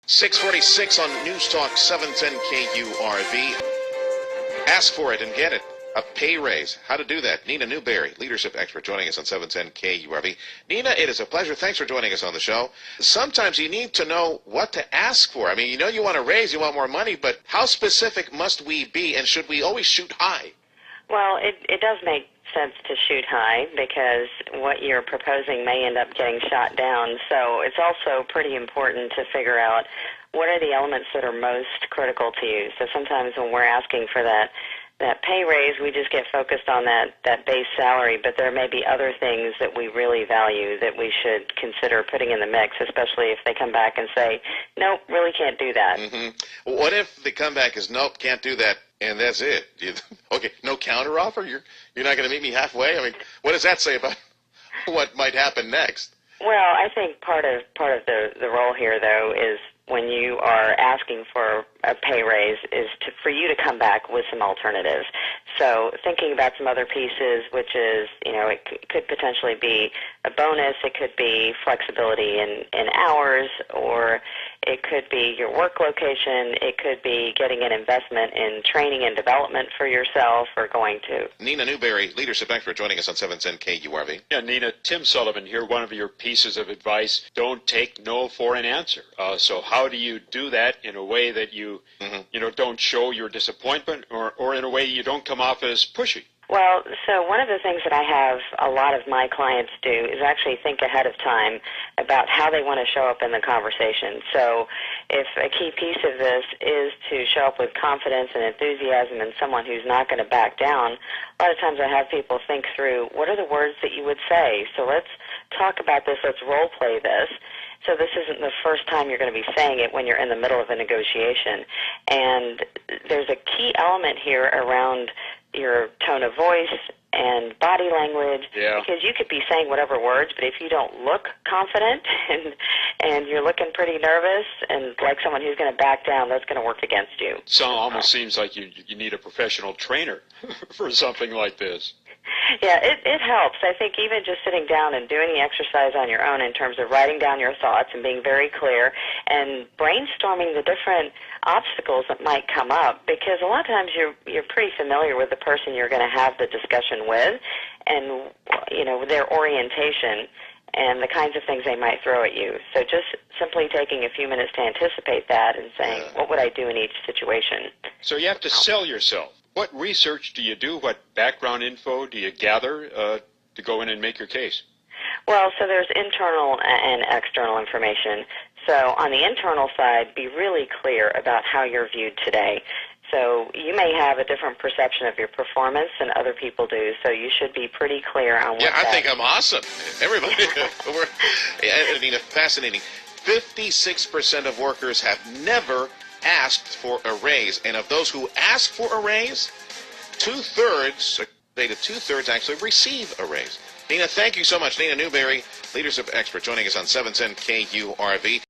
646 on News Talk 710 KURV. Ask for it and get it. A pay raise. How to do that. Neena Newberry, leadership expert, joining us on 710 KURV. Neena, it is a pleasure. Thanks for joining us on the show. Sometimes you need to know what to ask for. I mean, you know you want a raise, you want more money, but how specific must we be, and should we always shoot high? Well, it does make sense to shoot high because what you're proposing may end up getting shot down. So it's also pretty important to figure out what are the elements that are most critical to you. So sometimes when we're asking for that pay raise, we just get focused on that base salary, but there may be other things that we really value that we should consider putting in the mix, especially if they come back and say, nope, really can't do that. Mm-hmm. What if the comeback is, nope, can't do that, and that's it? Okay, no counteroffer? You're not going to meet me halfway? I mean, what does that say about what might happen next? Well, I think part of the role here, though, is when you are asking for a pay raise is for you to come back with some alternatives. So thinking about some other pieces, which is, it could potentially be a bonus, it could be flexibility in hours, or it could be your work location, it could be getting an investment in training and development for yourself, or going to. Neena Newberry, leadership expert, joining us on 710 KURV. Yeah, Neena, Tim Sullivan here. One of your pieces of advice: don't take no for an answer. So how do you do that in a way that you don't show your disappointment, or in a way you don't come off as pushy? Well, so one of the things that I have a lot of my clients do is actually think ahead of time about how they want to show up in the conversation. So if a key piece of this is to show up with confidence and enthusiasm and someone who's not going to back down, a lot of times I have people think through, what are the words that you would say? So let's talk about this, let's role play this. So this isn't the first time you're going to be saying it when you're in the middle of a negotiation. And there's a key element here around your tone of voice and body language, because you could be saying whatever words, but if you don't look confident and you're looking pretty nervous and like someone who's going to back down, that's going to work against you. So it almost seems like you need a professional trainer for something like this. Yeah, it helps. I think even just sitting down and doing the exercise on your own in terms of writing down your thoughts and being very clear and brainstorming the different obstacles that might come up, because a lot of times you're pretty familiar with the person you're going to have the discussion with and, their orientation and the kinds of things they might throw at you. So just simply taking a few minutes to anticipate that and saying, what would I do in each situation? So you have to sell yourself. What research do you do? What background info do you gather to go in and make your case? Well, so there's internal and external information. So on the internal side, be really clear about how you're viewed today. So you may have a different perception of your performance than other people do, so you should be pretty clear on what I think I'm awesome. Everybody. Neena, fascinating. 56% of workers have never asked for a raise, and of those who ask for a raise, two-thirds actually receive a raise. Neena, thank you so much. Neena Newberry, leadership expert, joining us on 710 KURV.